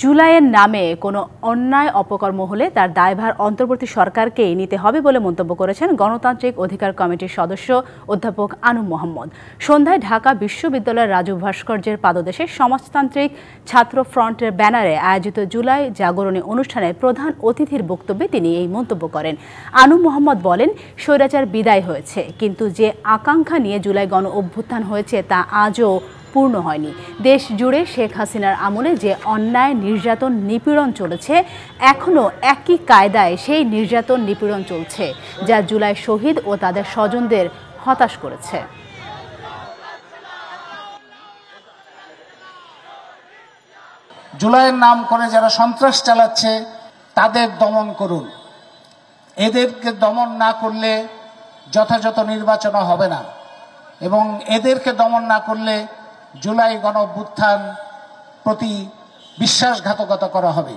জুলাইয়ের নামে কোনো অন্যায় অপকর্ম হলে তার দায়ভার অন্তর্বর্তী সরকারকেই নিতে হবে বলে মন্তব্য করেছেন গণতান্ত্রিক অধিকার কমিটির সদস্য অধ্যাপক আনুম মোহাম্মদ। সন্ধ্যায় ঢাকা বিশ্ববিদ্যালয়ের রাজু ভাস্কর্যের পাদদেশে সমাজতান্ত্রিক ছাত্র ফ্রন্টের ব্যানারে আয়োজিত জুলাই জাগরণী অনুষ্ঠানে প্রধান অতিথির বক্তব্যে তিনি এই মন্তব্য করেন। আনুম মোহাম্মদ বলেন, স্বৈরাচার বিদায় হয়েছে, কিন্তু যে আকাঙ্ক্ষা নিয়ে জুলাই গণ অভ্যুত্থান হয়েছে তা আজও পূর্ণ হয়নি। দেশ জুড়ে শেখ হাসিনার আমলে যে অন্যায়, নির্যাতন, নিপীড়ন চলেছে, এখনও একই কায়দায় সেই নির্যাতন, নিপীড়ন চলছে, যা জুলাই শহীদ ও তাদের স্বজনদের হতাশ করেছে। জুলাইয়ের নাম করে যারা সন্ত্রাস চালাচ্ছে তাদের দমন করুন। এদেরকে দমন না করলে যথাযথ নির্বাচন হবে না, এবং এদেরকে দমন না করলে জুলাই গণ অভ্যুত্থান প্রতি বিশ্বাসঘাতকতা করা হবে।